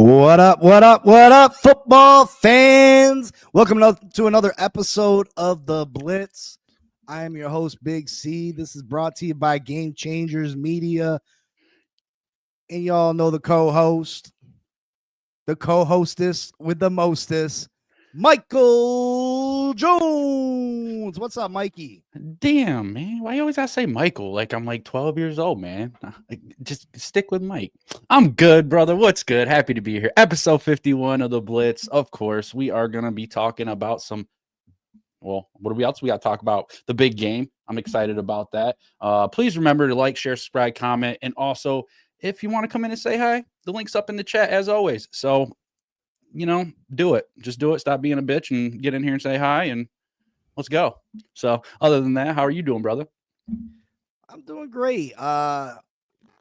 What up, what up, what up, football fans? Welcome to another episode of the Blitz. I am your host, Big C. This is brought to you by Game Changers Media. And y'all know the co-hostess with the mostest, Michael Jones. What's up, Mikey? Damn, man. Why you always gotta say Michael? Like I'm like 12 years old, man. Just stick with Mike. I'm good, brother. What's good? Happy to be here. Episode 51 of the Blitz. Of course, we are gonna be talking about what else we got to talk about? The big game. I'm excited about that. Please remember to like, share, subscribe, comment, and also if you want to come in and say hi, the link's up in the chat as always. So, do it. Just do it. Stop being a bitch and get in here and say hi and let's go. So other than that, how are you doing, brother? I'm doing great.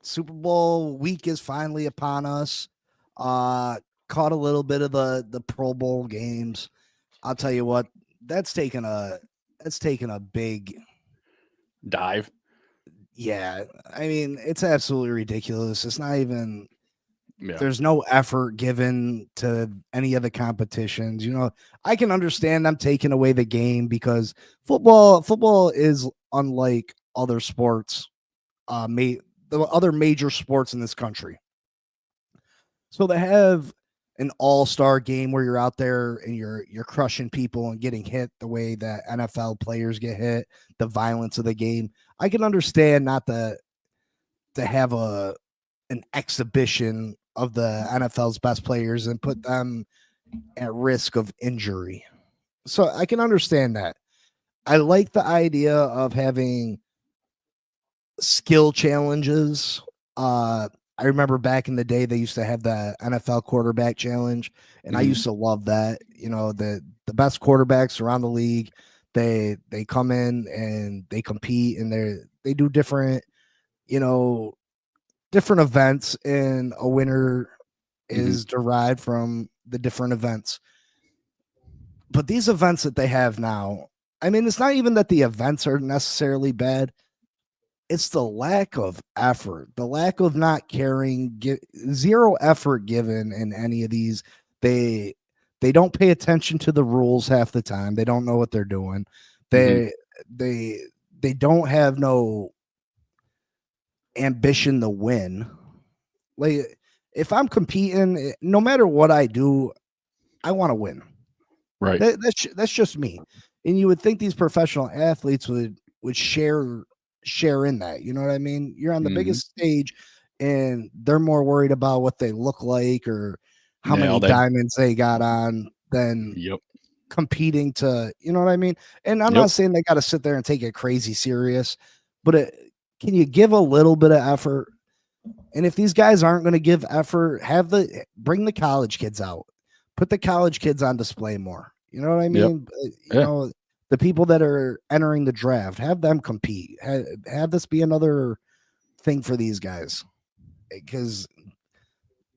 Super Bowl week is finally upon us. Caught a little bit of the Pro Bowl games. I'll tell you what, that's taken a big dive. Yeah, I mean, it's absolutely ridiculous. It's not even there's no effort given to any of the competitions. I can understand them taking away the game because football is unlike other sports, the other major sports in this country. So they have an all-star game where you're out there and you're crushing people and getting hit the way that NFL players get hit, the violence of the game. I can understand not to have an exhibition of the NFL's best players and put them at risk of injury. So I can understand that. I like the idea of having skill challenges. I remember back in the day they used to have the NFL quarterback challenge, and I used to love that. The best quarterbacks around the league, they come in and they compete and they do different events, and a winner is derived from the different events. But these events that they have now, I mean, it's not even that the events are necessarily bad. It's the lack of effort, the lack of not caring, zero effort given in any of these. They don't pay attention to the rules half the time. They don't know what they're doing. They don't have no ambition to win. Like, if I'm competing, no matter what I do, I want to win. Right. That's just me. And you would think these professional athletes would share in that. You know what I mean? You're on the biggest stage, and they're more worried about what they look like or how many diamonds they got on than competing to, you know what I mean? And I'm not saying they got to sit there and take it crazy serious, but can you give a little bit of effort? And if these guys aren't going to give effort, bring the college kids out, put the college kids on display more. You know what I mean? You know, the people that are entering the draft, have them compete. Have this be another thing for these guys, because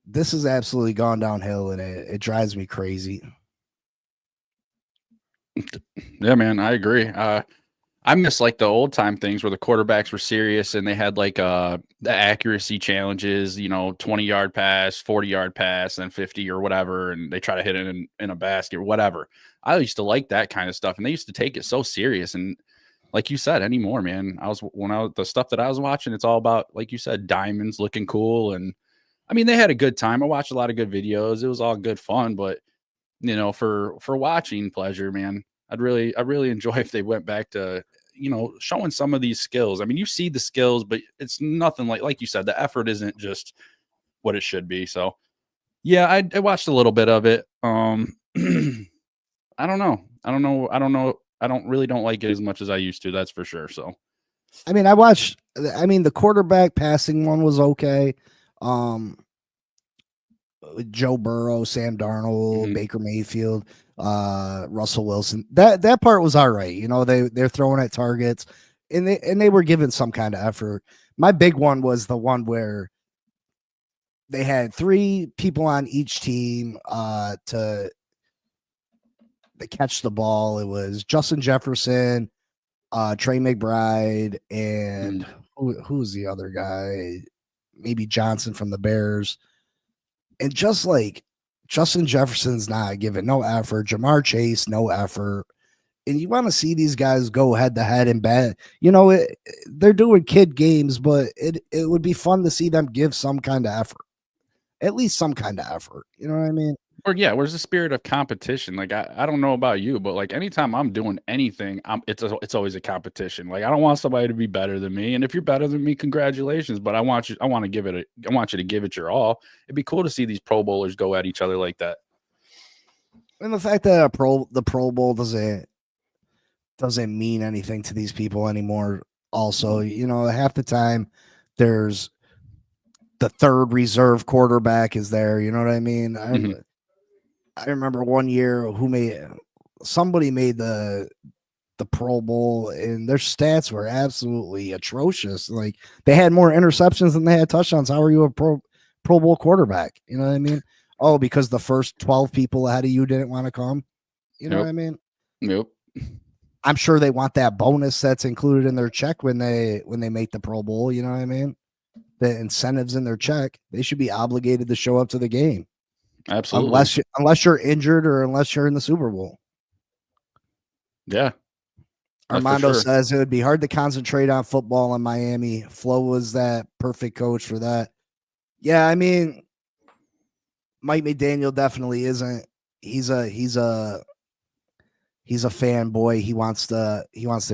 this has absolutely gone downhill, and it drives me crazy. Yeah, man, I agree. I miss like the old time things where the quarterbacks were serious and they had like the accuracy challenges, 20-yard pass, 40-yard pass, and 50 or whatever, and they try to hit it in a basket or whatever. I used to like that kind of stuff, and they used to take it so serious. And like you said, anymore, man. The stuff that I was watching, it's all about, like you said, diamonds looking cool. And I mean, they had a good time. I watched a lot of good videos. It was all good fun, but for watching pleasure, man, I'd really enjoy if they went back to, showing some of these skills. I mean, you see the skills, but it's nothing like you said, the effort isn't just what it should be. So yeah, I watched a little bit of it. I don't know. I don't like it as much as I used to. That's for sure. So, I mean, the quarterback passing one was okay. Joe Burrow, Sam Darnold, Baker Mayfield, Russell Wilson. That part was all right. They're throwing at targets, and they were given some kind of effort. My big one was the one where they had 3 people on each team to catch the ball. It was Justin Jefferson, Trey McBride, and who's the other guy? Maybe Johnson from the Bears. And just like Justin Jefferson's not giving no effort, Jamar Chase, no effort. And you want to see these guys go head to head and bet. They're doing kid games, but it would be fun to see them give some kind of effort, at least some kind of effort. You know what I mean? Or yeah, where's the spirit of competition? Like I don't know about you, but like anytime I'm doing anything, it's always a competition. Like I don't want somebody to be better than me, and if you're better than me, congratulations. But I want you to give it your all. It'd be cool to see these Pro Bowlers go at each other like that. And the fact that the Pro Bowl doesn't mean anything to these people anymore. Also, half the time there's the third reserve quarterback is there. You know what I mean? I remember one year somebody made the Pro Bowl and their stats were absolutely atrocious. Like they had more interceptions than they had touchdowns. How are you a Pro Bowl quarterback? You know what I mean? Oh, because the first 12 people ahead of you didn't want to come. You know what I mean? Nope. I'm sure they want that bonus that's included in their check when they make the Pro Bowl. You know what I mean? The incentives in their check, they should be obligated to show up to the game. Absolutely. Unless you're injured or unless you're in the Super Bowl. Yeah. Armando says it would be hard to concentrate on football in Miami. Flo was that perfect coach for that. Yeah, I mean, Mike McDaniel definitely isn't. He's a fanboy. He wants to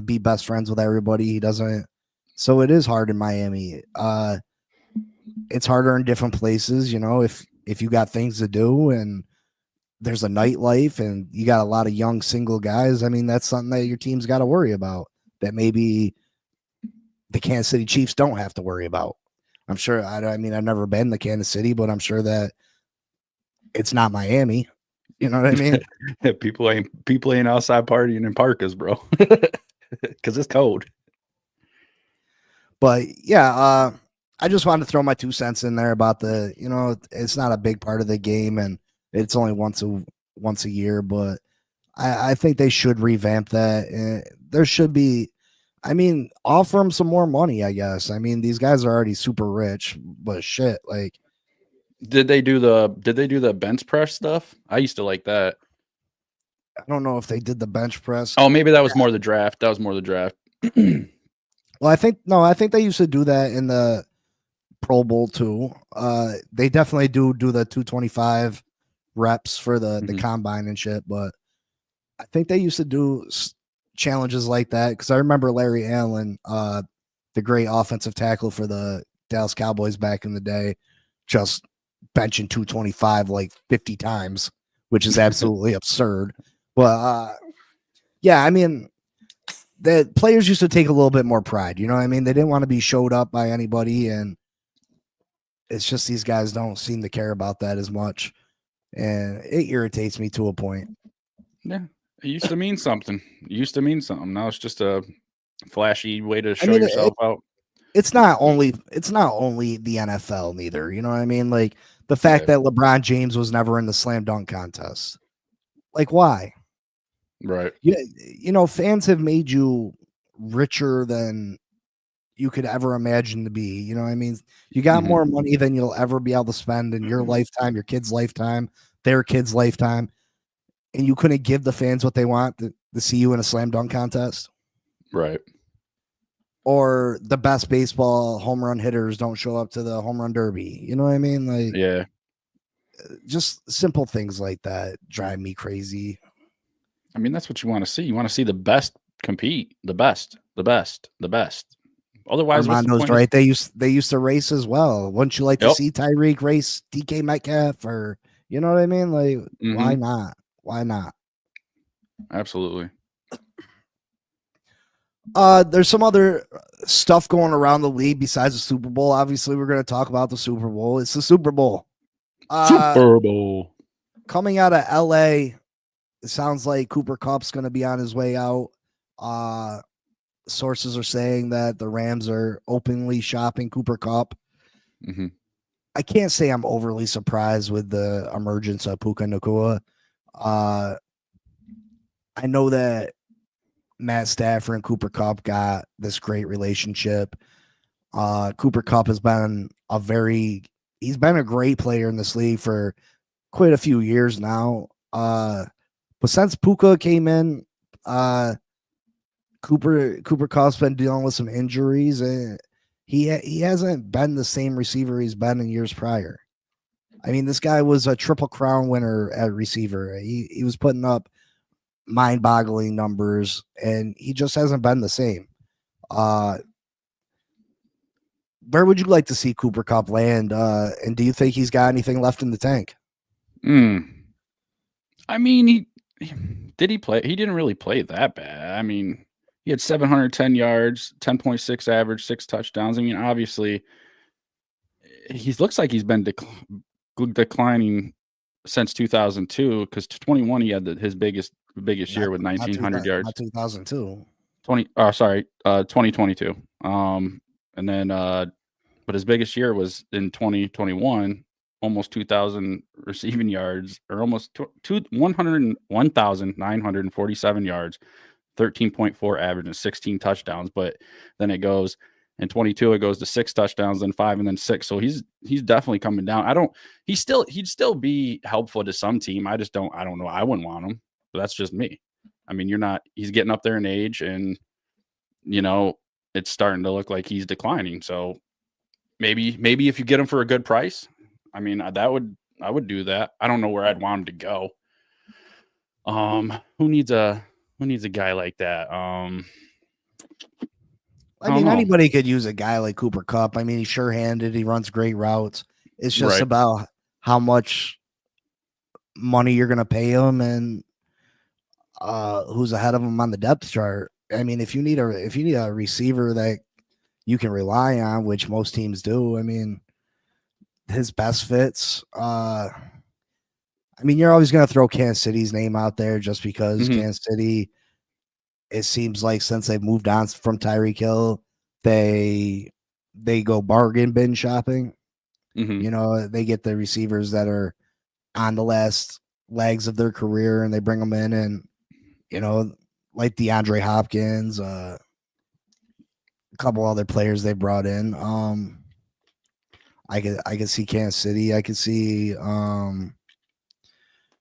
be best friends with everybody. He doesn't. So it is hard in Miami. It's harder in different places, if you got things to do and there's a nightlife and you got a lot of young single guys. I mean, that's something that your team's got to worry about that maybe the Kansas City Chiefs don't have to worry about. I'm sure. I mean, I've never been to Kansas City, but I'm sure that it's not Miami. You know what I mean? people ain't outside partying in parkas, bro, because it's cold. But yeah, I just wanted to throw my 2 cents in there about it's not a big part of the game and it's only once a year, but I think they should revamp that. There should be, offer them some more money, I guess. I mean, these guys are already super rich, but shit, like. Did they do the bench press stuff? I used to like that. I don't know if they did the bench press. Oh, maybe that was more the draft. Well, I think they used to do that in the Pro Bowl too. They definitely do the 225 reps for the combine and shit, but I think they used to do challenges like that because I remember Larry Allen, the great offensive tackle for the Dallas Cowboys back in the day, just benching 225 like 50 times, which is absolutely absurd. But yeah, I mean, the players used to take a little bit more pride. You know what I mean? They didn't want to be showed up by anybody, and it's just these guys don't seem to care about that as much, and it irritates me to a point. Yeah, it used to mean something. Now it's just a flashy way to show yourself out. It's not only the NFL neither. You know what I mean? Like the fact that LeBron James was never in the slam dunk contest. Like why? Right. Fans have made you richer than you could ever imagine to be. You know what I mean? You got more money than you'll ever be able to spend in your lifetime, your kid's lifetime, their kid's lifetime. And you couldn't give the fans what they want to see you in a slam dunk contest. Right. Or the best baseball home run hitters don't show up to the home run derby. You know what I mean? Like, yeah, just simple things like that drive me crazy. I mean, that's what you want to see. You want to see the best compete, the best. Otherwise, Armando's right. They used to race as well. Wouldn't you like to see Tyreek race DK Metcalf, or you know what I mean? Like, why not? Why not? Absolutely. There's some other stuff going around the league besides the Super Bowl. Obviously, we're going to talk about the Super Bowl. It's the Super Bowl. Super Bowl. Coming out of LA, it sounds like Cooper Kupp's going to be on his way out. Sources are saying that the Rams are openly shopping Cooper Kupp. I can't say I'm overly surprised with the emergence of Puka Nacua. I know that Matt Stafford and Cooper Kupp got this great relationship. Cooper Kupp has been a very he's been a great player in this league for quite a few years now. But since Puka came in, Cooper Kupp's been dealing with some injuries, and he hasn't been the same receiver he's been in years prior. I mean, this guy was a Triple Crown winner at receiver. He was putting up mind-boggling numbers, and he just hasn't been the same. Where would you like to see Cooper Kupp land? And do you think he's got anything left in the tank? I mean, did he play? He didn't really play that bad. I mean, he had 710 yards, 10.6 average, 6 touchdowns. I mean, obviously, he looks like he's been declining since 2002, because 21 he had his biggest year with 1,900 yards. Not 2002. 2022. And then, but his biggest year was in 2021. Almost 2,000 receiving yards, or almost 101,947 yards, 13.4 average, and 16 touchdowns. But then it goes in 22, it goes to 6 touchdowns, then 5, and then 6. So he's definitely coming down. He'd still be helpful to some team. I don't know. I wouldn't want him, but that's just me. I mean, he's getting up there in age, and it's starting to look like he's declining. So maybe if you get him for a good price, I mean, I would do that. I don't know where I'd want him to go. Who needs a guy like that? I mean, anybody could use a guy like Cooper Kupp. I mean, he's sure-handed. He runs great routes. It's just about how much money you're going to pay him and who's ahead of him on the depth chart. I mean, if you need a receiver that you can rely on, which most teams do, I mean, his best fits. I mean, you're always going to throw Kansas City's name out there just because Kansas City, it seems like since they've moved on from Tyreek Hill, they go bargain bin shopping. They get the receivers that are on the last legs of their career, and they bring them in, and like DeAndre Hopkins, a couple other players they brought in. I could see Kansas City. I could see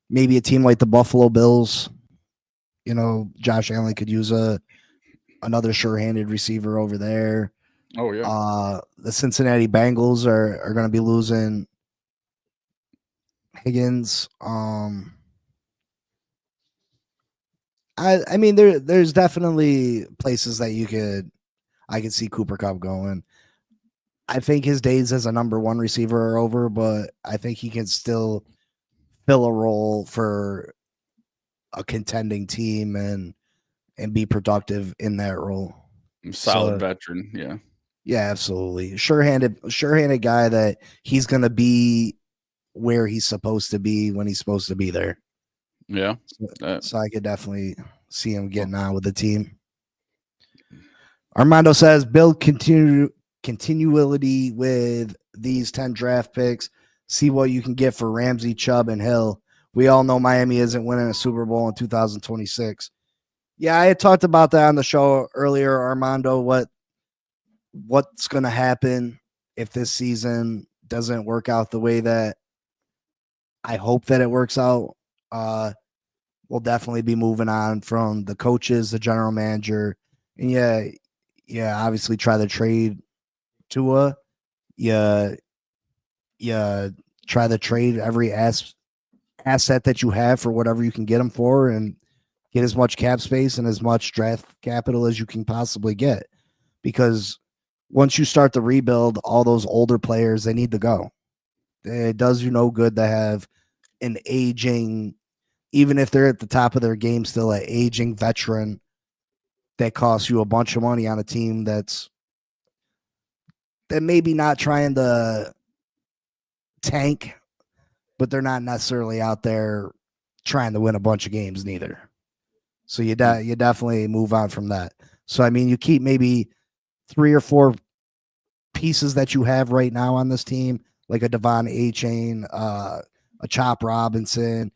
maybe a team like the Buffalo Bills. Josh Allen could use another sure-handed receiver over there. Oh yeah. The Cincinnati Bengals are going to be losing Higgins. I mean, there's definitely places that I could see Cooper Kupp going. I think his days as a number one receiver are over, but I think he can still fill a role for a contending team and be productive in that role. Solid veteran, yeah. Yeah, absolutely. Sure-handed guy that he's going to be where he's supposed to be when he's supposed to be there. Yeah. So I could definitely see him getting on with the team. Armando says build continuity with these 10 draft picks. See what you can get for Ramsey, Chubb, and Hill. We all know Miami isn't winning a Super Bowl in 2026. Yeah, I had talked about that on the show earlier, Armando. What's going to happen if this season doesn't work out the way that I hope that it works out? We'll definitely be moving on from the coaches, the general manager, and yeah, obviously try to trade Tua. You try to trade every asset that you have for whatever you can get them for, and get as much cap space and as much draft capital as you can possibly get. Because once you start the rebuild, all those older players, they need to go. It does you no good to have an aging, even if they're at the top of their game, still an aging veteran that costs you a bunch of money on a team that maybe not trying to tank, but they're not necessarily out there trying to win a bunch of games neither. So you definitely move on from that. So, I mean, you keep maybe 3 or 4 pieces that you have right now on this team, like a Devon A-Chain, a Chop Robinson,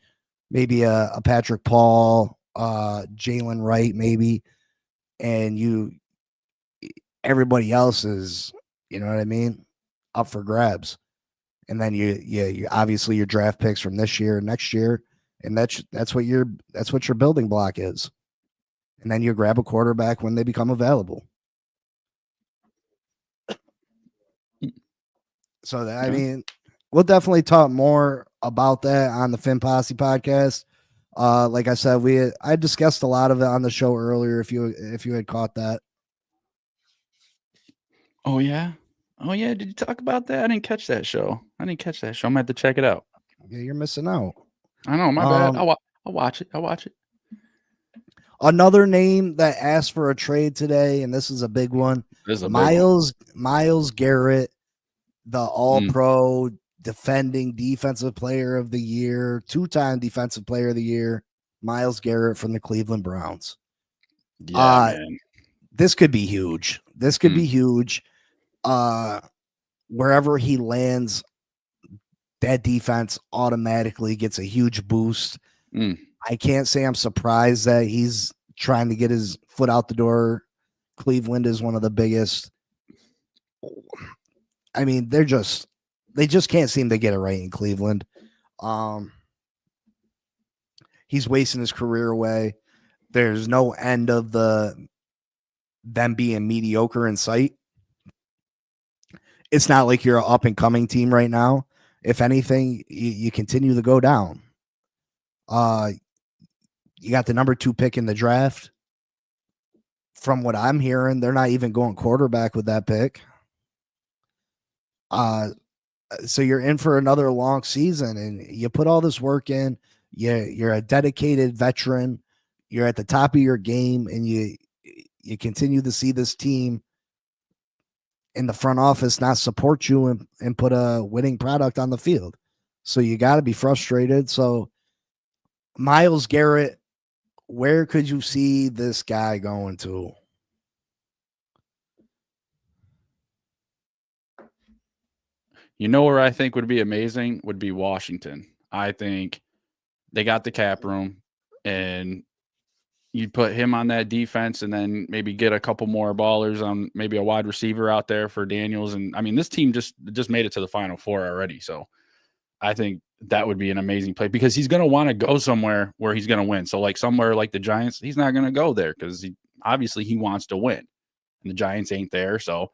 maybe a Patrick Paul, Jalen Wright, maybe. And everybody else is, you know what I mean, up for grabs. and then you obviously your draft picks from this year and next year, and that's what your building block is. And then you grab a quarterback when they become available. So I mean, we'll definitely talk more about that on the Fin Posse podcast. Like I said, I discussed a lot of it on the show earlier. If you had caught that. Oh yeah. Did you talk about that? I didn't catch that show. I'm gonna have to check it out. Yeah, you're missing out. I know, my bad. I'll watch it. Another name that asked for a trade today, and this is a big one. Myles Garrett, the All-Pro defending defensive player of the year, 2-time defensive player of the year, Myles Garrett from the Cleveland Browns. Yeah, man. This could be huge. Wherever he lands, that defense automatically gets a huge boost. I can't say I'm surprised that he's trying to get his foot out the door. Cleveland is one of the biggest. I mean, they just can't seem to get it right in Cleveland. He's wasting his career away. There's no end of them being mediocre in sight. It's not like you're an up and coming team right now. If anything, you continue to go down. You got the number 2 pick in the draft. From what I'm hearing, they're not even going quarterback with that pick. So you're in for another long season, and you put all this work in. You're a dedicated veteran. You're at the top of your game, and you continue to see this team in the front office not support you and put a winning product on the field. So you got to be frustrated. So Myles Garrett, where could you see this guy going to? You know where I think would be amazing would be Washington. I think they got the cap room, and you'd put him on that defense, and then maybe get a couple more ballers on maybe a wide receiver out there for Daniels. And I mean, this team just made it to the Final Four already. So I think that would be an amazing play, because he's going to want to go somewhere where he's going to win. So like somewhere like the Giants, he's not going to go there because he wants to win, and the Giants ain't there. So,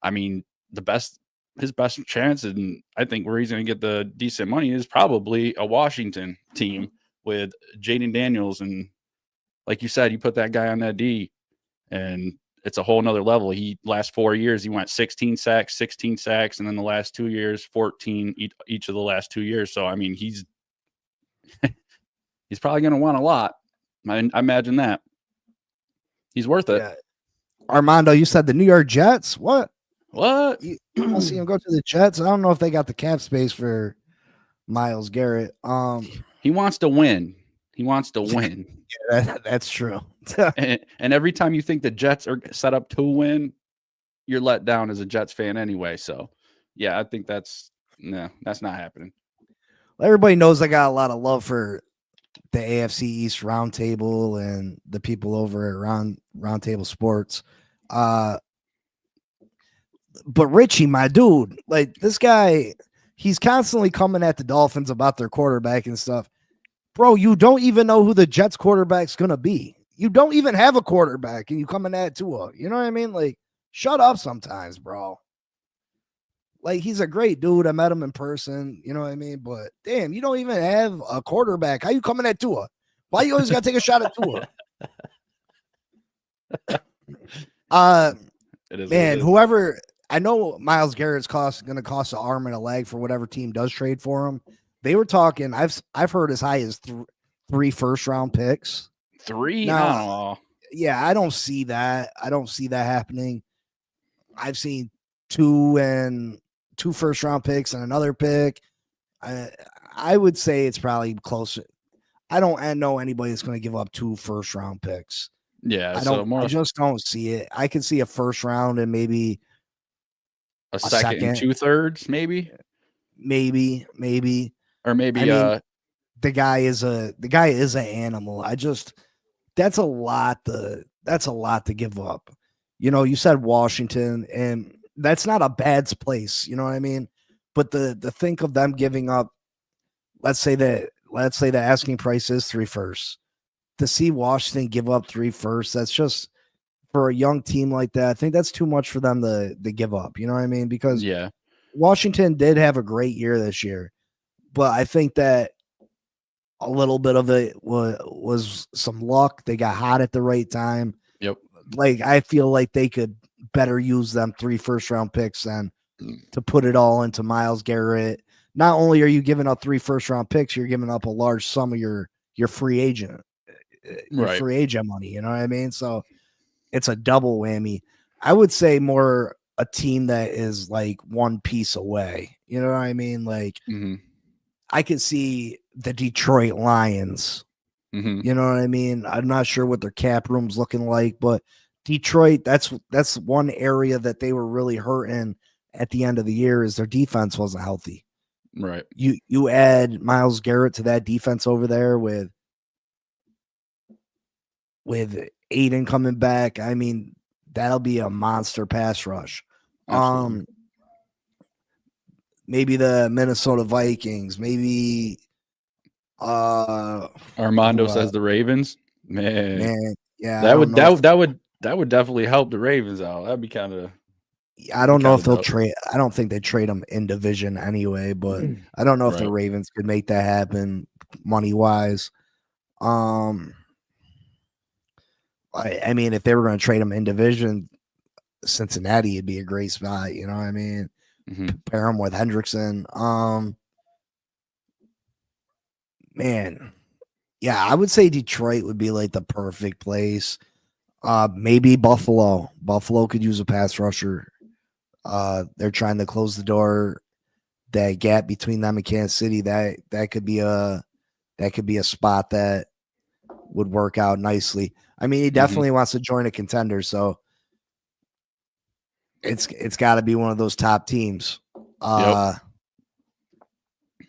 I mean, his best chance, and I think where he's going to get the decent money, is probably a Washington team with Jaden Daniels. And like you said, you put that guy on that D, and it's a whole nother level. Last 4 years, he went 16 sacks, and then the last 2 years, 14 each of the last 2 years. So, I mean, he's probably going to want a lot. I imagine that. He's worth it. Yeah. Armando, you said the New York Jets? What? You don't see him go to the Jets? I don't know if they got the cap space for Myles Garrett. He wants to win. Yeah, that's true. and every time you think the Jets are set up to win, you're let down as a Jets fan anyway. So, yeah, I think that's not happening. Well, everybody knows I got a lot of love for the AFC East Roundtable and the people over at Roundtable Sports. But Richie, my dude, like this guy, he's constantly coming at the Dolphins about their quarterback and stuff. Bro, you don't even know who the Jets quarterback's going to be. You don't even have a quarterback, and you coming at Tua. You know what I mean? Like, shut up sometimes, bro. Like, he's a great dude. I met him in person. You know what I mean? But, damn, you don't even have a quarterback. How you coming at Tua? Why you always got to take a shot at Tua? Man, whoever... I know Myles Garrett's going to cost an arm and a leg for whatever team does trade for him. They were talking. I've heard as high as 3 first-round picks. 3? Now, yeah, I don't see that. I don't see that happening. I've seen 2 first-round picks and another pick. I would say it's probably closer. I don't know anybody that's going to give up 2 first-round picks. Yeah, I just don't see it. I can see a first round and maybe a second and 2/3, maybe, or maybe. The guy is an animal. That's a lot to give up. You know, you said Washington, and that's not a bad place. You know what I mean? But the think of them giving up, let's say the asking price is 3 firsts. To see Washington give up 3 firsts, that's just, for a young team like that, I think that's too much for them to give up. You know what I mean? Because Washington did have a great year this year, but I think that a little bit of it was some luck. They got hot at the right time. Yep. Like, I feel like they could better use them 3 first-round picks than to put it all into Myles Garrett. Not only are you giving up 3 first-round picks, you're giving up a large sum of your free agent, free agent money. You know what I mean? So it's a double whammy. I would say more a team that is like one piece away. You know what I mean? Like, I could see the Detroit Lions. You know what I mean? I'm not sure what their cap room's looking like, but Detroit, that's one area that they were really hurting at the end of the year, is their defense wasn't healthy. Right. You add Myles Garrett to that defense over there with Aiden coming back. I mean, that'll be a monster pass rush. Absolutely. Maybe the Minnesota Vikings, maybe Armando says the Ravens. Man, yeah. That would definitely help the Ravens out. That'd be kind of, I don't know if they'll trade. I don't think they trade them in division anyway, but I don't know if the Ravens could make that happen money wise. I mean, if they were going to trade them in division, Cincinnati would be a great spot. You know what I mean? Pair them with Hendrickson. Man, yeah, I would say Detroit would be like the perfect place. Maybe Buffalo. Buffalo could use a pass rusher. They're trying to close the door, that gap between them and Kansas City. That could be a spot that would work out nicely. I mean, he definitely wants to join a contender, so it's got to be one of those top teams.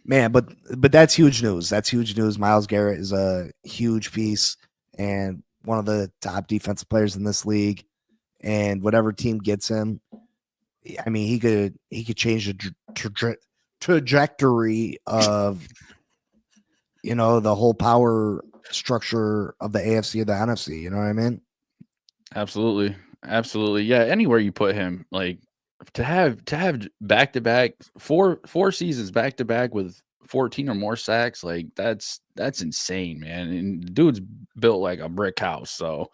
Man, but that's huge news. That's huge news. Myles Garrett is a huge piece and one of the top defensive players in this league. And whatever team gets him, I mean, he could change the trajectory of, you know, the whole power structure of the AFC or the NFC. You know what I mean? Absolutely. Yeah. Anywhere you put him, like, to have back-to-back 4 seasons back-to-back with 14 or more sacks, like that's insane, man. And the dude's built like a brick house. So,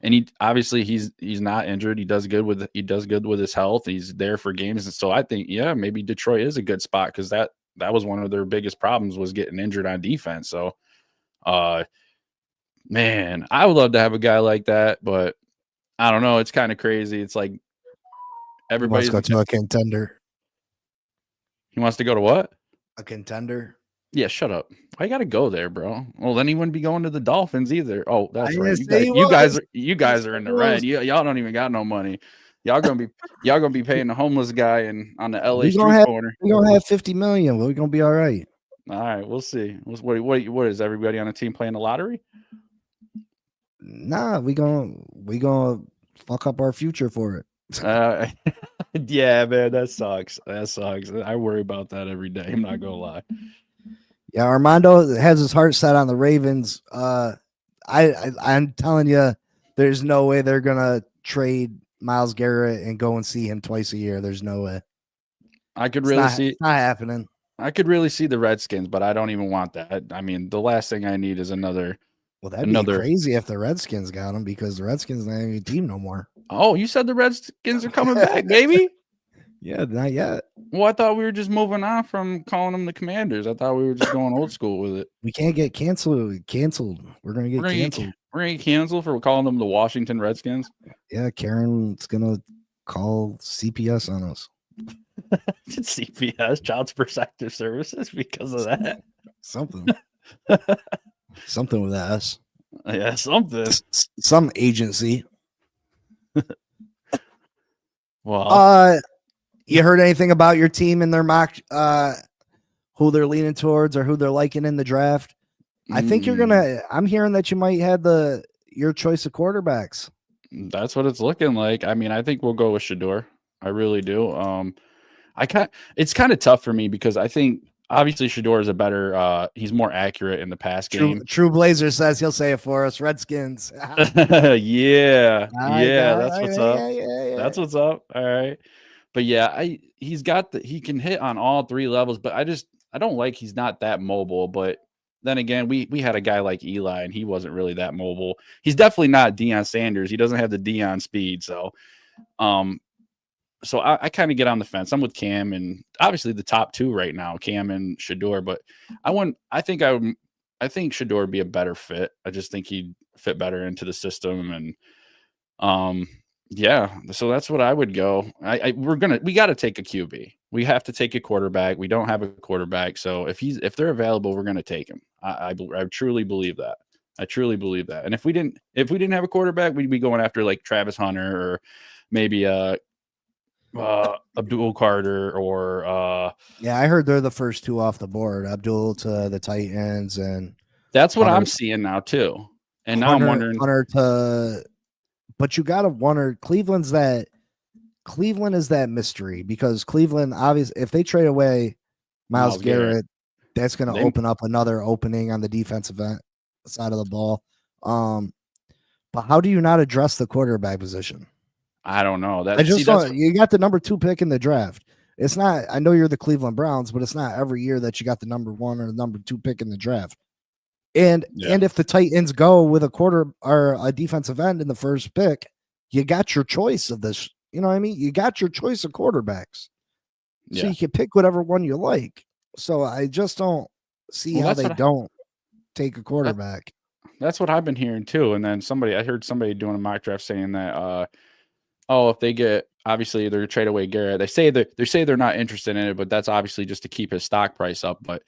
and he obviously he's not injured. He does good with his health. He's there for games. And so I think, maybe Detroit is a good spot, because that was one of their biggest problems, was getting injured on defense. So man, I would love to have a guy like that, but I don't know. It's kind of crazy. It's like, everybody's going to go to a contender. He wants to go to what? A contender. Yeah, shut up. Why you got to go there, bro? Well, then he wouldn't be going to the Dolphins either. Oh, that's right. You guys are in the red. Y'all don't even got no money. Y'all gonna be paying the homeless guy on the LA street corner. We're gonna have $50 million. We're gonna be all right. All right, we'll see. What is everybody on the team playing the lottery? Nah, we gonna fuck up our future for it. Yeah, man, that sucks. I worry about that every day. I'm not gonna lie. Yeah, Armando has his heart set on the Ravens. I'm telling you, there's no way they're gonna trade Myles Garrett and go and see him twice a year. There's no way. It's not happening. I could really see the Redskins, but I don't even want that. I mean, the last thing I need is another. Well, that'd be crazy if the Redskins got him, because the Redskins not even a team no more. Oh, you said the Redskins are coming back, baby? Yeah, not yet. Well, I thought we were just moving on from calling them the Commanders. I thought we were just going old school with it. We can't get canceled. We're going to get canceled. We're going to get canceled for calling them the Washington Redskins? Yeah, Karen's going to call CPS on us. CPS, Child Protective Services, because of that? Something. Something with that S. Yeah, something. Some agency. Well, you heard anything about your team and their mock, who they're leaning towards or who they're liking in the draft? I think I'm hearing that you might have your choice of quarterbacks. That's what it's looking like. I mean, I think we'll go with Shador. I really do. It's kind of tough for me because I think obviously Shador is a better. He's more accurate in the pass game. True Blazer says he'll say it for us. Redskins. Yeah, All right, yeah, all that's right, what's up. yeah. That's what's up. All right, but yeah, he can hit on all three levels, but I don't like he's not that mobile. But then again, we had a guy like Eli, and he wasn't really that mobile. He's definitely not Deion Sanders. He doesn't have the Deion speed, um, so I kind of get on the fence. I'm with Cam, and obviously the top two right now, Cam and Shador. But I think Shador would be a better fit. I just think he'd fit better into the system, and yeah. So that's what I would go. We got to take a QB. We have to take a quarterback. We don't have a quarterback, so if they're available, we're gonna take him. I truly believe that. I truly believe that. And if we didn't have a quarterback, we'd be going after like Travis Hunter or maybe Abdul Carter or yeah, I heard they're the first two off the board. Abdul to the Titans, and that's what I'm seeing now too. And now I'm wondering Hunter to, but you gotta wonder Cleveland is that mystery because Cleveland obviously if they trade away Myles Garrett, that's gonna open up another opening on the defensive side of the ball. But how do you not address the quarterback position? I don't know. You got the number 2 pick in the draft. It's not. I know you're the Cleveland Browns, but it's not every year that you got the number 1 or the number 2 pick in the draft. And if the Titans go with a quarter or a defensive end in the first pick, you got your choice of this. You know what I mean? You got your choice of quarterbacks, so you can pick whatever one you like. So I just don't see how they don't take a quarterback. That's what I've been hearing too. And then I heard somebody doing a mock draft saying that. If they get obviously they're trade away Garrett, they say they're not interested in it, but that's obviously just to keep his stock price up. But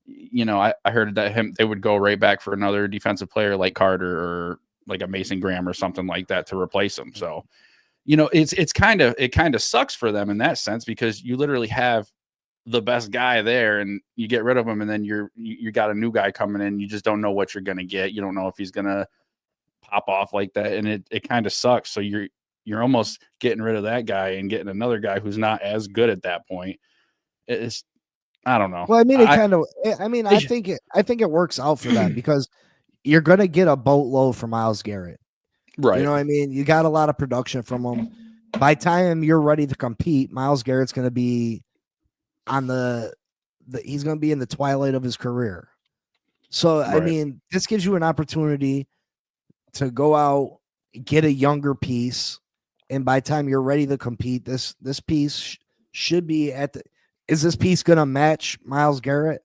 I heard that they would go right back for another defensive player like Carter or like a Mason Graham or something like that to replace him. So, it kind of sucks for them in that sense because you literally have the best guy there and you get rid of him and then you got a new guy coming in. You just don't know what you're gonna get. You don't know if he's gonna pop off like that, and it kind of sucks. So you're almost getting rid of that guy and getting another guy who's not as good at that point. It's I don't know. Well, I mean, I think it works out for them because you're going to get a boatload from Myles Garrett. Right. You know what I mean? You got a lot of production from him. By time you're ready to compete, Myles Garrett's going to be on he's going to be in the twilight of his career. So, right. I mean, this gives you an opportunity to go out, get a younger piece, and by the time you're ready to compete, this piece should be is this piece going to match Myles Garrett?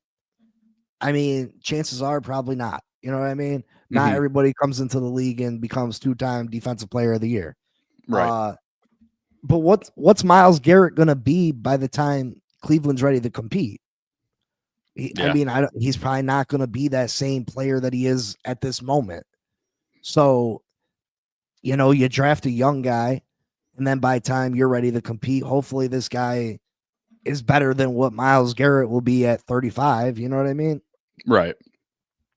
I mean, chances are probably not. You know what I mean? Not everybody comes into the league and becomes 2-time defensive player of the year. Right. But what's Myles Garrett going to be by the time Cleveland's ready to compete? I mean, he's probably not going to be that same player that he is at this moment. So, you draft a young guy, and then by the time you're ready to compete, hopefully this guy is better than what Myles Garrett will be at 35. You know what I mean? Right.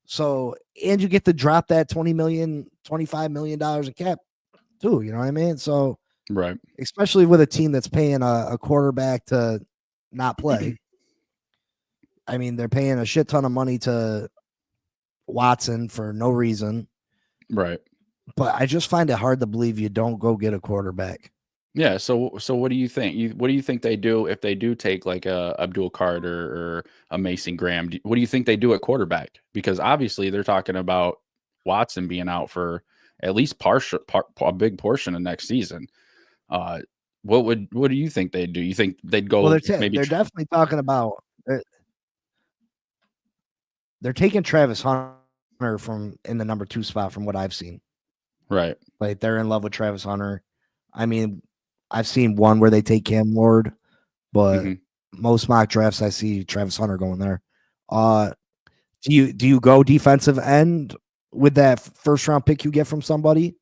So, and you get to drop that $20 million, $25 million in cap too. You know what I mean? So, right. Especially with a team that's paying a quarterback to not play. I mean, they're paying a shit ton of money to Watson for no reason. Right. But I just find it hard to believe you don't go get a quarterback. Yeah. So what do you think? What do you think they do if they do take like a Abdul Carter or a Mason Graham? What do you think they do at quarterback? Because obviously they're talking about Watson being out for at least a big portion of next season. What do you think they'd do? You think they'd go? Well, they're definitely talking about. They're taking Travis Hunter in the number 2 spot from what I've seen. Right. Like they're in love with Travis Hunter. I mean, I've seen one where they take Cam Ward, but most mock drafts I see Travis Hunter going there. Do you go defensive end with that first round pick you get from somebody,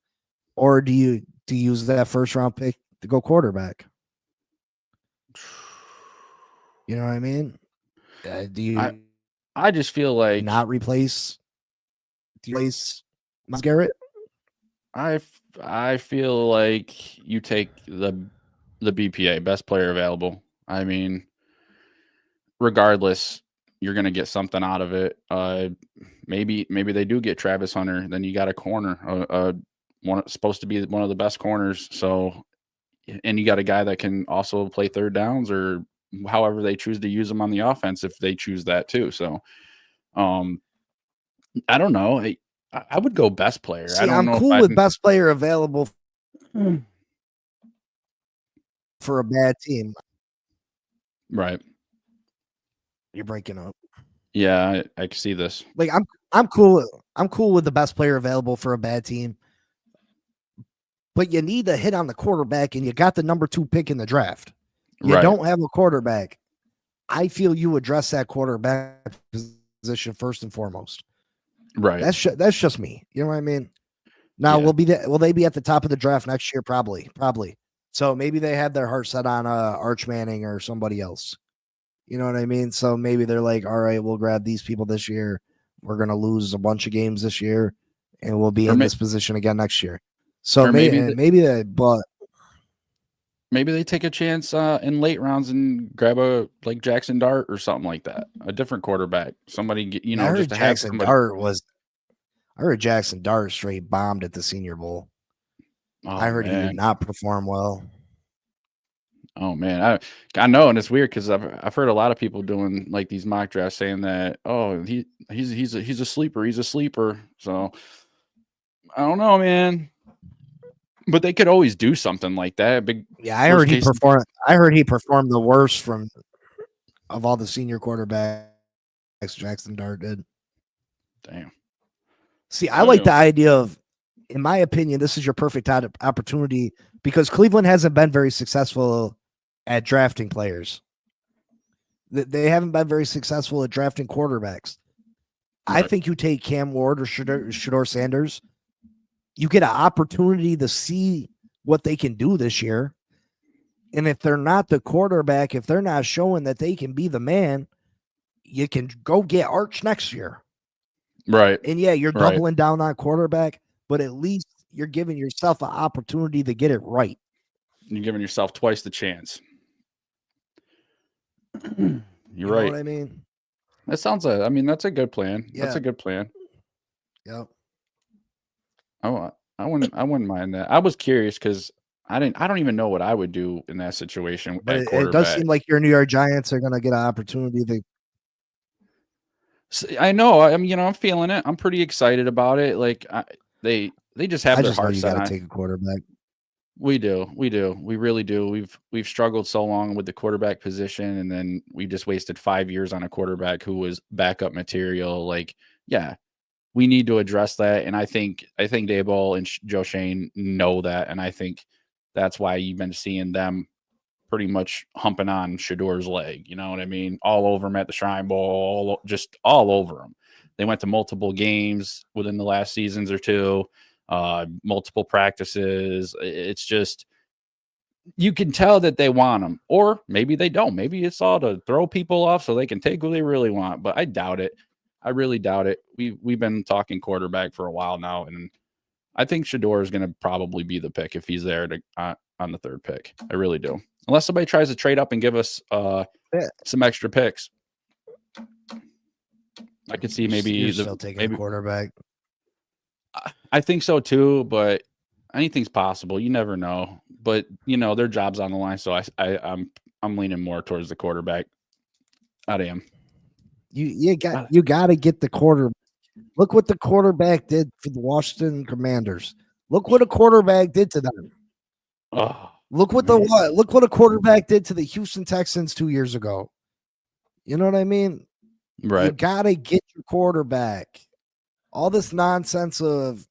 or do you use that first round pick to go quarterback? You know what I mean? Do you? I just feel like not replace Myles Garrett. I feel like you take the BPA, best player available. I mean, regardless, you're going to get something out of it. Maybe they do get Travis Hunter. Then you got a corner, supposed to be one of the best corners. So, and you got a guy that can also play third downs or however they choose to use them on the offense if they choose that too. So, I don't know. I would go best player. See, I don't I'm know cool if with best player available for a bad team. Right. You're breaking up. Yeah, I can see this. Like I'm cool. I'm cool with the best player available for a bad team. But you need to hit on the quarterback, and you got the number 2 pick in the draft. You don't have a quarterback. I feel you address that quarterback position first and foremost. Right. That's just me. You know what I mean? Now will they be at the top of the draft next year? Probably. So maybe they have their heart set on Arch Manning or somebody else. You know what I mean? So maybe they're like, all right, we'll grab these people this year. We're gonna lose a bunch of games this year, and we'll be in this position again next year. So maybe they take a chance in late rounds and grab a like Jackson Dart or something like that, a different quarterback, somebody just to have somebody. I heard Jackson Dart straight bombed at the Senior Bowl. Oh, I heard he did not perform well. Oh man, I know, and it's weird because I've heard a lot of people doing like these mock drafts saying that he's a sleeper, So I don't know, man. But they could always do something like that. I heard he performed. I heard he performed the worst of all the senior quarterbacks. Jackson Dart did. Damn. See, I like the idea of, in my opinion, this is your perfect opportunity because Cleveland hasn't been very successful at drafting players. They haven't been very successful at drafting quarterbacks. Right. I think you take Cam Ward or Shedeur Sanders. You get an opportunity to see what they can do this year. And if they're not the quarterback, if they're not showing that they can be the man, you can go get Arch next year. Right. And you're doubling down on quarterback, but at least you're giving yourself an opportunity to get it right. You're giving yourself twice the chance. You're right. Know what I mean? That sounds that's a good plan. Yeah. That's a good plan. Yep. I wouldn't mind that. I was curious because I don't even know what I would do in that situation. But it does seem like your New York Giants are going to get an opportunity to. I know. I'm feeling it. I'm pretty excited about it. Like they just have their hearts set on. You got to take a quarterback. We do. We really do. We've struggled so long with the quarterback position, and then we just wasted 5 years on a quarterback who was backup material. Like, we need to address that, and I think Daboll and Joe Shane know that, and I think that's why you've been seeing them pretty much humping on Shedeur's leg. You know what I mean? All over him at the Shrine Bowl, just all over him. They went to multiple games within the last seasons or two, multiple practices. It's just, you can tell that they want him, or maybe they don't. Maybe it's all to throw people off so they can take what they really want, but I doubt it. I really doubt it. We've been talking quarterback for a while now, and I think Shedeur is going to probably be the pick if he's there on the third pick. I really do. Unless somebody tries to trade up and give us some extra picks. I could see maybe still taking a quarterback. I think so too, but anything's possible. You never know. But their job's on the line, so I'm leaning more towards the quarterback. I am. You got to get the quarterback. Look what the quarterback did for the Washington Commanders. Look what a quarterback did to them. Oh, look what a quarterback did to the Houston Texans 2 years ago. You know what I mean? Right. You got to get your quarterback. All this nonsense of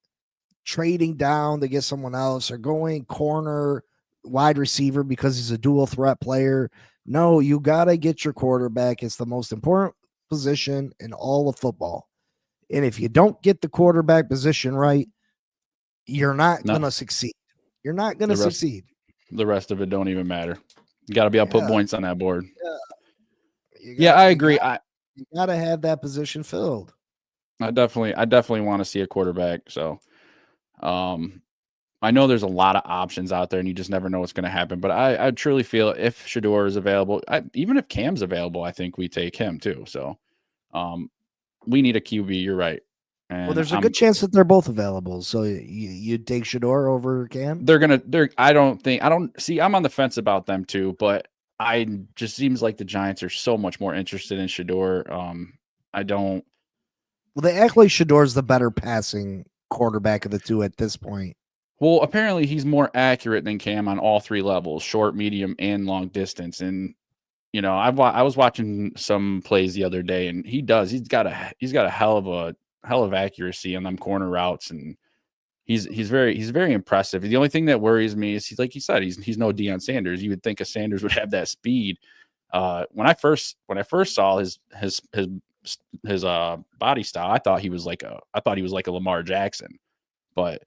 trading down to get someone else or going corner, wide receiver because he's a dual threat player. No, you got to get your quarterback. It's the most important position in all of football. And if you don't get the quarterback position right, you're not going to succeed. You're not going to succeed. The rest of it don't even matter. You got to be able to put points on that board. Yeah, I agree. You got to have that position filled. I definitely want to see a quarterback. So, I know there's a lot of options out there, and you just never know what's going to happen. But I truly feel if Shador is available, even if Cam's available, I think we take him too. So we need a QB. You're right. And well, there's a good chance that they're both available. So you take Shador over Cam? I don't see. I'm on the fence about them too, but I just seems like the Giants are so much more interested in Shador. I don't. Well, they act like Shador's the better passing quarterback of the two at this point. Well, apparently he's more accurate than Cam on all three levels, short, medium, and long distance. And I was watching some plays the other day, and he's got a hell of accuracy on them corner routes, and he's very impressive. The only thing that worries me is he's like you said, he's no Deion Sanders. You would think a Sanders would have that speed. When I first saw his body style, I thought he was like a Lamar Jackson, but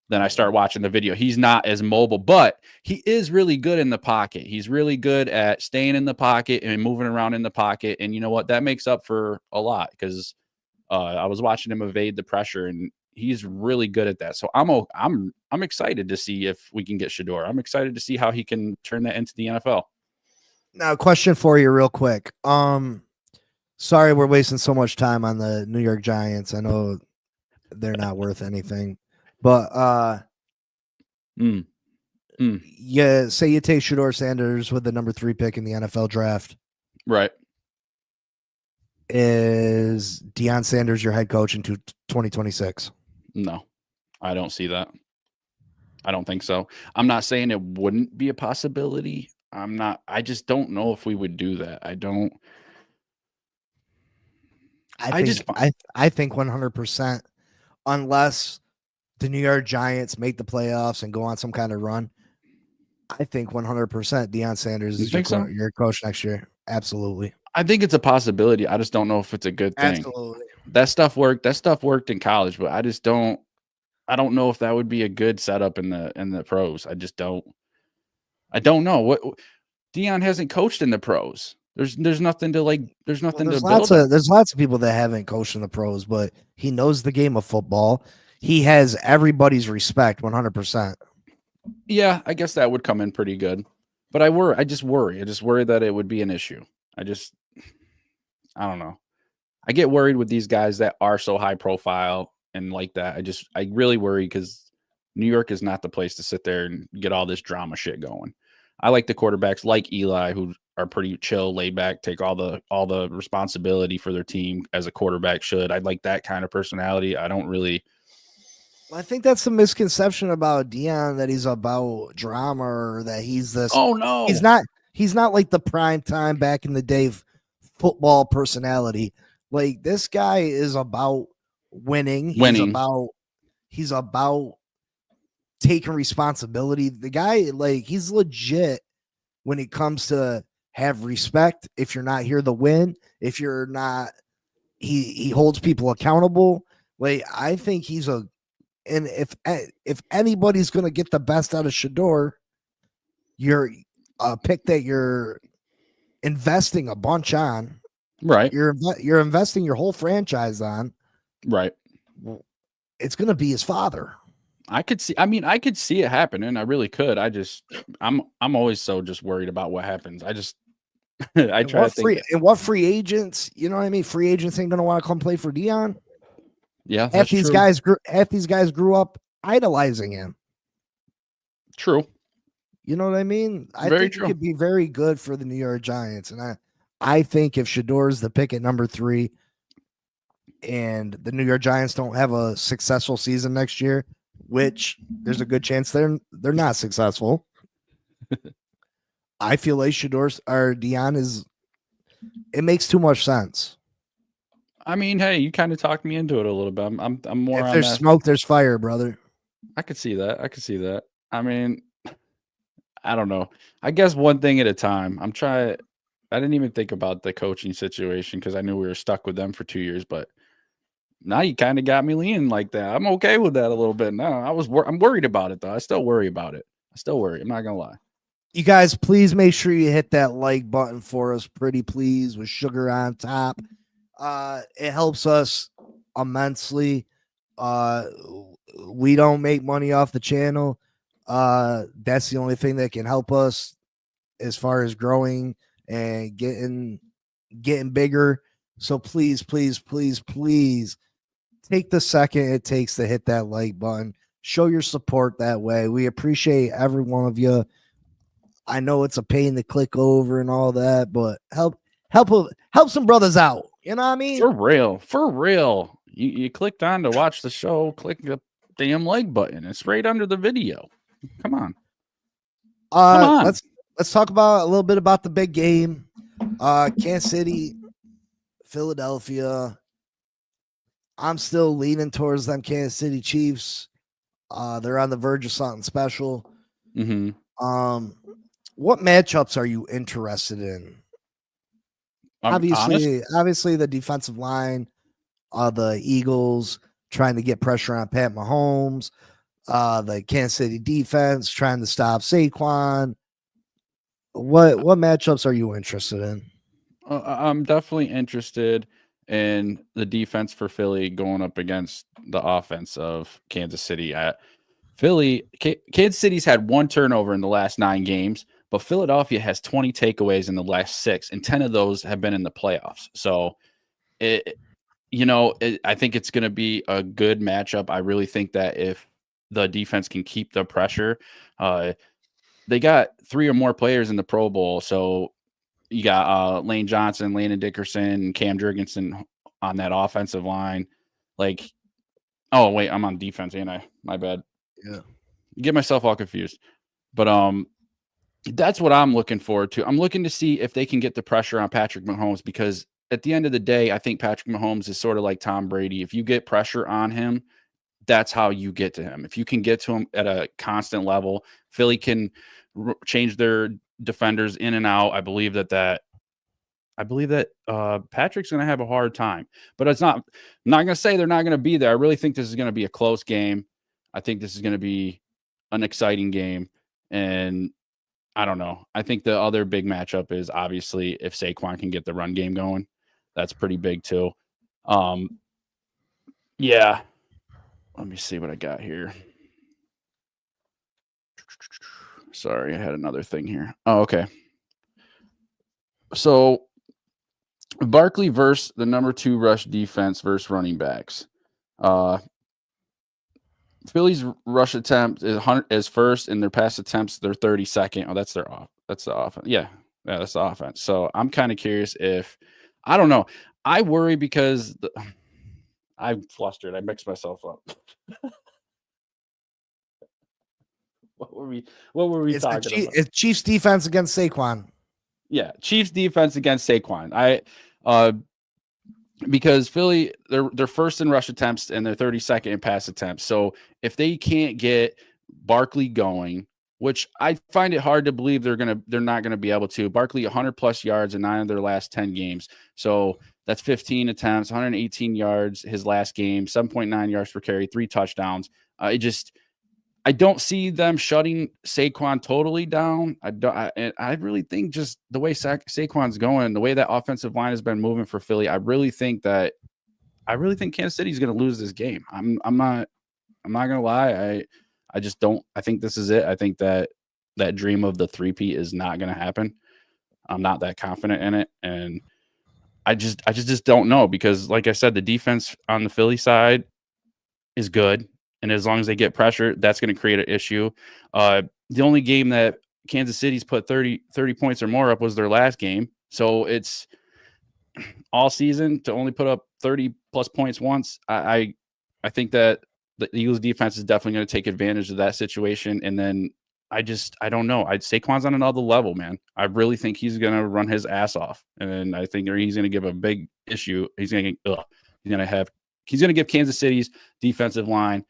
then I start watching the video. He's not as mobile, but he is really good in the pocket. He's really good at staying in the pocket and moving around in the pocket. And you know what? That makes up for a lot because I was watching him evade the pressure, and he's really good at that. So I'm excited to see if we can get Shador. I'm excited to see how he can turn that into the NFL. Now, question for you real quick. Sorry we're wasting so much time on the New York Giants. I know they're not worth anything. But yeah, say you take Shador Sanders with the number 3 pick in the NFL draft. Right. Is Deion Sanders your head coach into 2026? No, I don't see that. I don't think so. I'm not saying it wouldn't be a possibility. I just don't know if we would do that. I think 100%, unless the New York Giants make the playoffs and go on some kind of run, I think 100% Deion Sanders is your coach next year. Absolutely. I think it's a possibility. I just don't know if it's a good thing. Absolutely. That stuff worked in college, but I don't know if that would be a good setup in the pros. I don't know. What Deion hasn't coached in the pros. There's nothing to like. There's nothing to build. There's lots of people that haven't coached in the pros, but he knows the game of football. He has everybody's respect 100%. Yeah, I guess that would come in pretty good. But I just worry that it would be an issue. I don't know. I get worried with these guys that are so high profile and like that. I really worry because New York is not the place to sit there and get all this drama shit going. I like the quarterbacks like Eli who are pretty chill, laid back, take all the responsibility for their team as a quarterback should. I like that kind of personality. I don't really. I think that's the misconception about Deion, that he's about drama or that he's this. Oh no, he's not like the prime time back in the day football personality. Like this guy is about winning. He's about taking responsibility. The guy, like, he's legit when it comes to have respect. If you're not here to win, if you're not, he holds people accountable. Like, I think and if anybody's going to get the best out of Shador, you're a pick that you're investing a bunch on. Right. You're investing your whole franchise on. Right. It's going to be his father. I could see it happening. I really could. I'm always so just worried about what happens. I try to think. And what free agents, you know what I mean? Free agents ain't going to want to come play for Deion. Yeah, half these guys grew up idolizing him. True. You know what I mean? I think it could be very good for the New York Giants. And I think if Shador's the pick at number 3 and the New York Giants don't have a successful season next year, which there's a good chance they're not successful, I feel like Deion it makes too much sense. I mean, hey, you kind of talked me into it a little bit. I'm more. If there's smoke, there's fire, brother. I could see that. I mean, I don't know. I guess one thing at a time. I didn't even think about the coaching situation because I knew we were stuck with them for 2 years. But now you kind of got me leaning like that. I'm okay with that a little bit now. I'm worried about it though. I still worry about it. I'm not gonna lie. You guys, please make sure you hit that like button for us, pretty please, with sugar on top. It helps us immensely. We don't make money off the channel. That's the only thing that can help us as far as growing and getting bigger. So please, please, please, please take the second it takes to hit that like button. Show your support that way. We appreciate every one of you. I know it's a pain to click over and all that, but help some brothers out. You know what I mean? For real, for real. You clicked on to watch the show, click the damn like button. It's right under the video. Come on. Come on. Let's talk about a little bit about the big game. Kansas City, Philadelphia. I'm still leaning towards them Kansas City Chiefs. They're on the verge of something special. Mm-hmm. What matchups are you interested in? Obviously the defensive line, the Eagles trying to get pressure on Pat Mahomes, the Kansas City defense trying to stop Saquon. What matchups are you interested in? I'm definitely interested in the defense for Philly going up against the offense of Kansas City. Kansas City's had 1 turnover in the last 9 games, but Philadelphia has 20 takeaways in the last 6, and 10 of those have been in the playoffs. So, I think it's going to be a good matchup. I really think that if the defense can keep the pressure, they got 3 or more players in the Pro Bowl. So you got Lane Johnson, Landon Dickerson, Cam Jurgensen on that offensive line. Oh wait, I'm on defense, ain't I? My bad. Yeah, get myself all confused. But that's what I'm looking forward to. I'm looking to see if they can get the pressure on Patrick Mahomes, because at the end of the day, I think Patrick Mahomes is sort of like Tom Brady. If you get pressure on him, that's how you get to him. If you can get to him at a constant level, Philly can change their defenders in and out. I believe that Patrick's going to have a hard time, but I'm not going to say they're not going to be there. I really think this is going to be a close game. I think this is going to be an exciting game, and I don't know. I think the other big matchup is obviously if Saquon can get the run game going. That's pretty big too. Yeah. Let me see what I got here. Sorry, I had another thing here. Oh, okay. So Barkley versus the number 2 rush defense versus running backs. Philly's rush attempt is first, and their pass attempts they're 32nd. Oh, that's the offense. Yeah, that's the offense. So I'm kind of curious if I don't know. I worry because I'm flustered. I mixed myself up. What were we talking about? It's Chiefs defense against Saquon. Yeah, Chiefs defense against Saquon. Because Philly, they're first in rush attempts and they're 32nd in pass attempts. So if they can't get Barkley going, which I find it hard to believe they're not gonna be able to. Barkley 100+ yards in 9 of their last 10 games. So that's 15 attempts, 118 yards his last game, 7.9 yards per carry, 3 touchdowns. I don't see them shutting Saquon totally down. I really think just the way Saquon's going, the way that offensive line has been moving for Philly, I really think Kansas City is going to lose this game. I'm not going to lie. I just don't. I think this is it. I think that dream of the 3-peat is not going to happen. I'm not that confident in it, and I just don't know, because, like I said, the defense on the Philly side is good. And as long as they get pressure, that's going to create an issue. The only game that Kansas City's put 30 points or more up was their last game. So it's all season to only put up 30+ points once. I think that the Eagles defense is definitely going to take advantage of that situation. And then I don't know. Saquon's on another level, man. I really think he's going to run his ass off. And I think he's going to give a big issue. He's going to give Kansas City's defensive line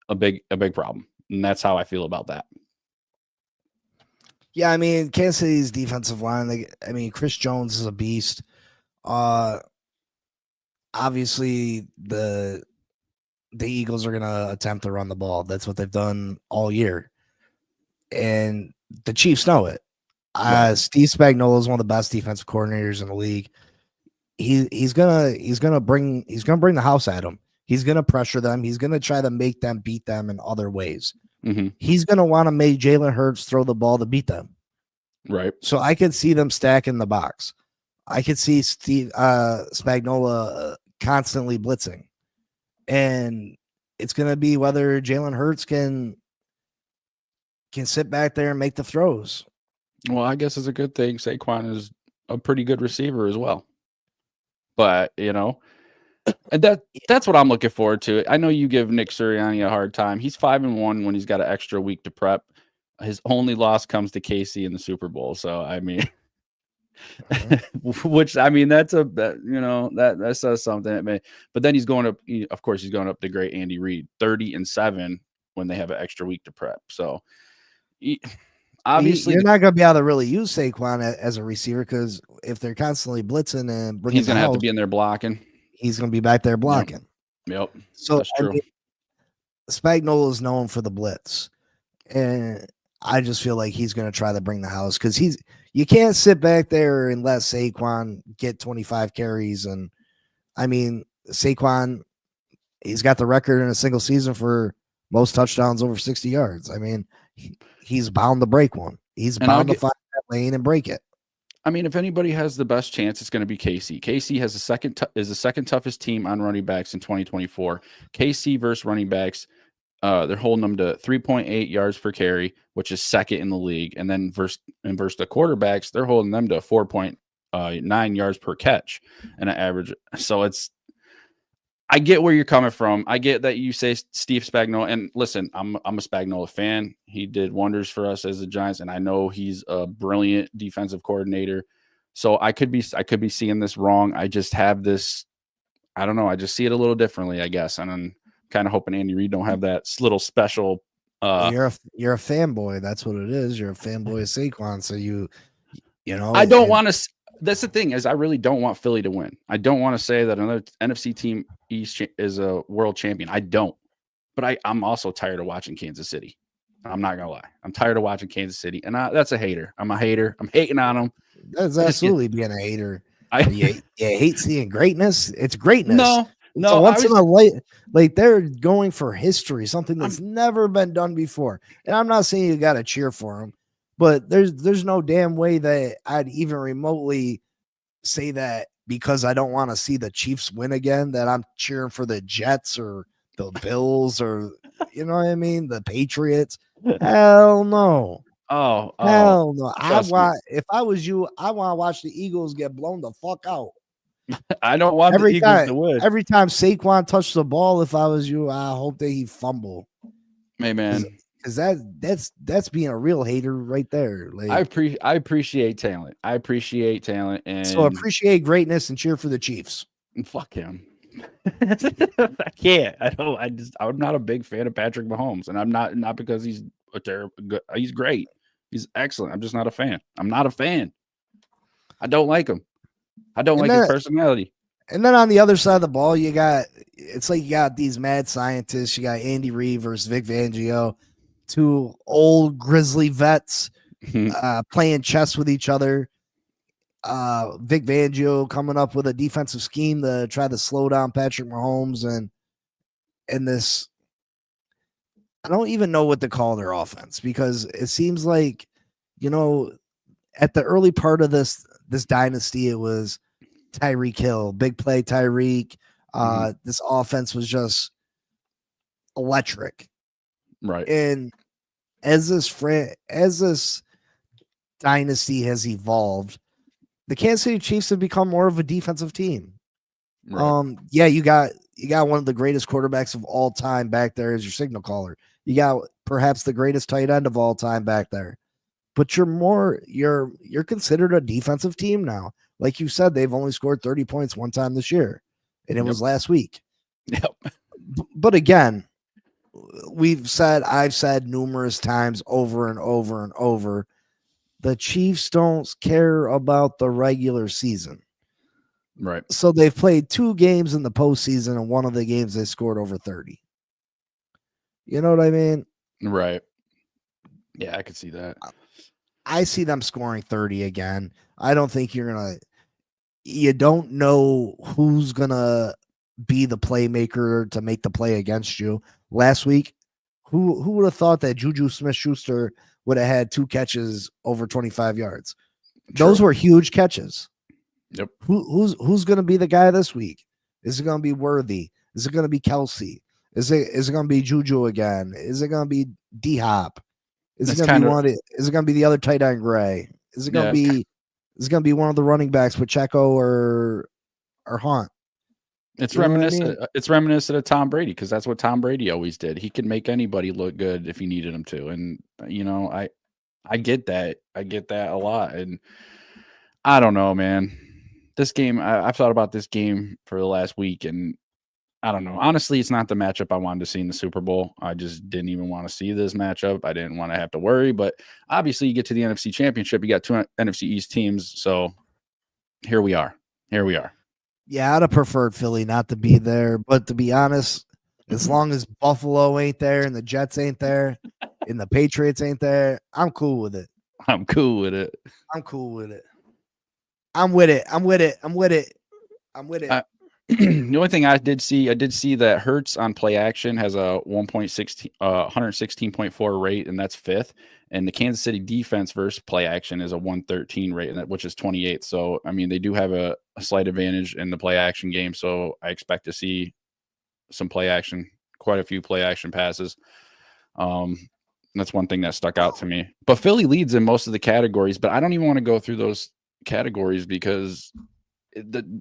a big problem, and that's how I feel about that. Yeah, I mean, Kansas City's defensive line. Chris Jones is a beast. Obviously, the Eagles are gonna attempt to run the ball. That's what they've done all year, and the Chiefs know it. Steve Spagnuolo is one of the best defensive coordinators in the league. He's gonna bring the house at him. He's going to pressure them. He's going to try to make them beat them in other ways. Mm-hmm. He's going to want to make Jalen Hurts throw the ball to beat them. Right. So I could see them stacking the box. I could see Steve Spagnuolo constantly blitzing. And it's going to be whether Jalen Hurts can sit back there and make the throws. Well, I guess it's a good thing Saquon is a pretty good receiver as well. But, and that's what I'm looking forward to. I know you give Nick Sirianni a hard time. He's 5-1 when he's got an extra week to prep. His only loss comes to KC in the Super Bowl. So, I mean, which, I mean, that says something. But then he's going up, of course, he's going up the great Andy Reid, 30-7 when they have an extra week to prep. So, obviously, you're not going to be able to really use Saquon as a receiver because if they're constantly blitzing and bringing, he's going to have to be in there blocking. He's going to be back there blocking. Yep. So that's true. Spagnuolo is known for the blitz, and I just feel like he's going to try to bring the house because you can't sit back there and let Saquon get 25 carries. And I mean, Saquon, he's got the record in a single season for most touchdowns over 60 yards. I mean, he's bound to break one. He's bound to find that lane and break it. I mean, if anybody has the best chance, it's going to be KC. KC has is the second toughest team on running backs in 2024. KC versus running backs, they're holding them to 3.8 yards per carry, which is second in the league. And then versus the quarterbacks, they're holding them to 4.9 yards per catch and an average. So I get where you're coming from. I get that you say Steve Spagnuolo, and listen, I'm a Spagnuolo fan. He did wonders for us as the Giants, and I know he's a brilliant defensive coordinator. So I could be seeing this wrong. I just have this, I don't know. I just see it a little differently, I guess, and I'm kind of hoping Andy Reid don't have that little special. You're a fanboy. That's what it is. You're a fanboy of Saquon. So you know. I don't want to. That's the thing is I really don't want Philly to win. I don't want to say that another NFC team East is a world champion. I don't. But I'm also tired of watching Kansas City. I'm not going to lie. I'm tired of watching Kansas City. And that's a hater. I'm a hater. I'm hating on them. That's absolutely being a hater. You hate seeing greatness. It's greatness. No. So once in a light, like they're going for history, something that's never been done before. And I'm not saying you got to cheer for them. But there's no damn way that I'd even remotely say that because I don't want to see the Chiefs win again, that I'm cheering for the Jets or the Bills or, you know what I mean? The Patriots. Hell no. Oh, hell no. If I was you, I want to watch the Eagles get blown the fuck out. I don't want the Eagles to win. Every time Saquon touched the ball, if I was you, I hope that he fumble. Hey, man. Because that's being a real hater right there. Like, I appreciate talent. And so appreciate greatness and cheer for the Chiefs. Fuck him. I can't. I'm not a big fan of Patrick Mahomes, and I'm not because he's a terrible. He's great. He's excellent. I'm just not a fan. I'm not a fan. I don't like him. I don't like his personality. And then on the other side of the ball, you got these mad scientists. You got Andy Reid versus Vic Fangio. Two old grizzly vets playing chess with each other. Vic Fangio coming up with a defensive scheme to try to slow down Patrick Mahomes and this. I don't even know what to call their offense because it seems like, at the early part of this dynasty, it was Tyreek Hill, big play Tyreek. This offense was just electric. Right. And as this dynasty has evolved, the Kansas City Chiefs have become more of a defensive team. Right. You got one of the greatest quarterbacks of all time back there as your signal caller. You got perhaps the greatest tight end of all time back there. But you're considered a defensive team now. Like you said, they've only scored 30 points one time this year, and it was last week. Yep. But again, I've said numerous times over and over and over, the Chiefs don't care about the regular season. Right. So they've played 2 games in the postseason, and one of the games they scored over 30. You know what I mean? Right. Yeah, I could see that. I see them scoring 30 again. I don't think you don't know who's going to be the playmaker to make the play against you. Last week, who would have thought that Juju Smith-Schuster would have had 2 catches over 25 yards? True. Those were huge catches. Yep. Who's going to be the guy this week? Is it going to be Worthy? Is it going to be Kelsey? Is it going to be Juju again? Is it going to be D-Hop? Is it going to be the other tight end Gray? Is it going to be one of the running backs, Pacheco or Hunt? It's reminiscent. It's reminiscent of Tom Brady, because that's what Tom Brady always did. He could make anybody look good if he needed him to, and I get that. I get that a lot, and I don't know, man. This game, I've thought about this game for the last week, and I don't know. Honestly, it's not the matchup I wanted to see in the Super Bowl. I just didn't even want to see this matchup. I didn't want to have to worry, but obviously you get to the NFC Championship, you got 2 NFC East teams, so here we are. Yeah, I'd have preferred Philly not to be there, but to be honest, as long as Buffalo ain't there and the Jets ain't there and the Patriots ain't there, I'm cool with it. I'm cool with it. I'm with it. The only thing I did see that Hurts on play action has a 116.4 rate, and that's 5th. And the Kansas City defense versus play action is a 113 rate, which is 28th. So, I mean, they do have a slight advantage in the play action game. So I expect to see some play action, quite a few play action passes. That's one thing that stuck out to me. But Philly leads in most of the categories, but I don't even want to go through those categories because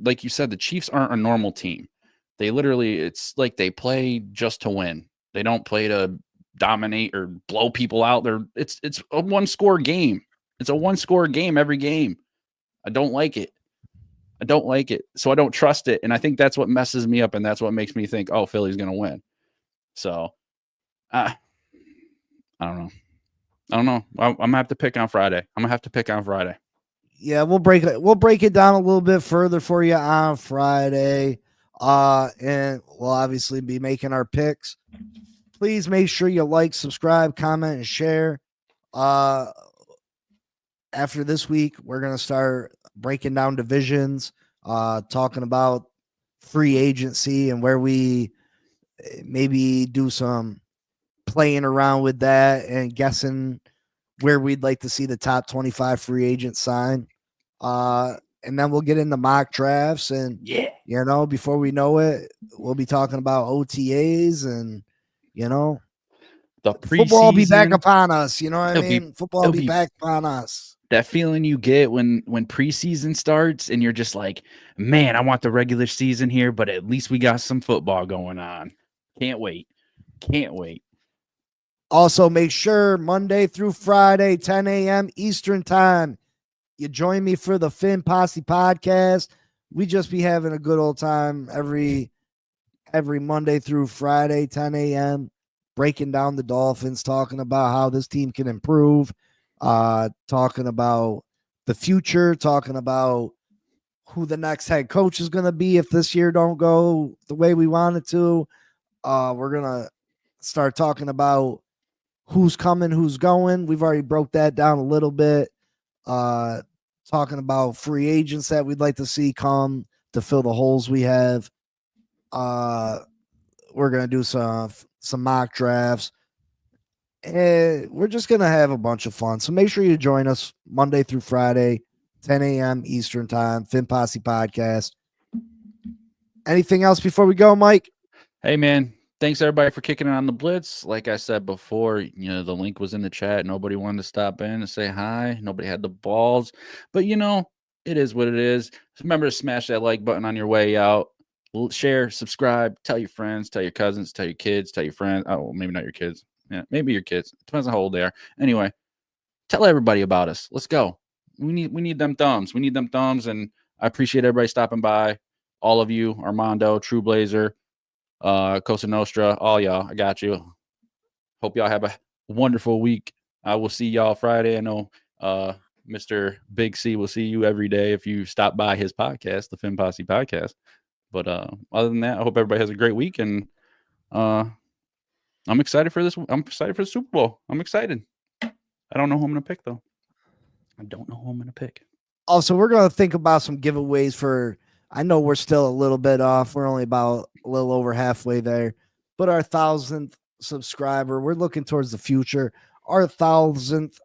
like you said, the Chiefs aren't a normal team. They literally, it's like they play just to win. They don't play to dominate or blow people out. It's a 1-score game. It's a 1-score game every game. I don't like it. So I don't trust it. And I think that's what messes me up. And that's what makes me think, oh, Philly's going to win. So I don't know. I'm going to have to pick on Friday. Yeah, we'll break it down a little bit further for you on Friday. And we'll obviously be making our picks. Please make sure you like, subscribe, comment, and share. After this week, we're going to start breaking down divisions, talking about free agency and where we maybe do some playing around with that and guessing where we'd like to see the top 25 free agents sign. And then we'll get into mock drafts, and before we know it, we'll be talking about OTAs, and the football will be back upon us. You know what I mean? Football will be back upon us. That feeling you get when preseason starts and you're just like, man, I want the regular season here, but at least we got some football going on. Can't wait. Also, make sure Monday through Friday, 10 a.m. Eastern time, you join me for the Finn Posse podcast. We just be having a good old time every Monday through Friday, 10 a.m., breaking down the Dolphins, talking about how this team can improve, talking about the future, talking about who the next head coach is going to be if this year don't go the way we want it to. We're going to start talking about who's coming, who's going. We've already broke that down a little bit. Talking about free agents that we'd like to see come to fill the holes we have. We're going to do some mock drafts. And we're just going to have a bunch of fun. So make sure you join us Monday through Friday, 10 a.m. Eastern time, Finn Posse podcast. Anything else before we go, Mike? Hey, man. Thanks, everybody, for kicking it on the Blitz. Like I said before, the link was in the chat. Nobody wanted to stop in and say hi. Nobody had the balls. But, it is what it is. Remember to smash that like button on your way out. Share, subscribe, tell your friends, tell your cousins, tell your kids, tell your friends. Oh, maybe not your kids. Yeah, maybe your kids. Depends on how old they are. Anyway, tell everybody about us. Let's go. We need them thumbs. We need them thumbs, and I appreciate everybody stopping by. All of you, Armando, True Blazer, Cosa Nostra, all y'all. I got you. Hope y'all have a wonderful week. I will see y'all Friday. I know Mr. Big C will see you every day if you stop by his podcast, the Finn Posse podcast. But other than that, I hope everybody has a great week, and I'm excited for this. I'm excited for the Super Bowl. I'm excited. I don't know who I'm going to pick, though. Also, we're going to think about some giveaways for I know we're still a little bit off. We're only about a little over halfway there. But our 1,000th subscriber, we're looking towards the future. Our 1,000th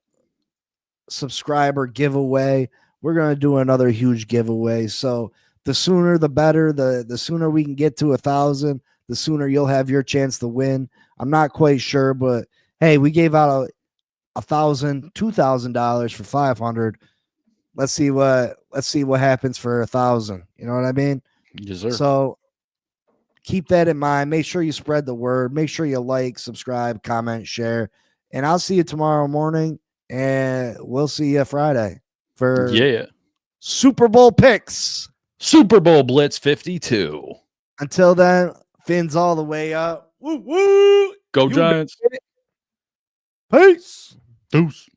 subscriber giveaway, we're going to do another huge giveaway. So the sooner the better. The sooner we can get to 1,000, the sooner you'll have your chance to win. I'm not quite sure, but hey, we gave out $1,000, $2,000 for 500. Let's see what happens for 1,000. You know what I mean? Yes, sir. So keep that in mind. Make sure you spread the word. Make sure you like, subscribe, comment, share. And I'll see you tomorrow morning. And we'll see you Friday for Super Bowl picks. Super Bowl Blitz 52. Until then, fins all the way up. Woo, woo. Go Giants. Peace. Deuce.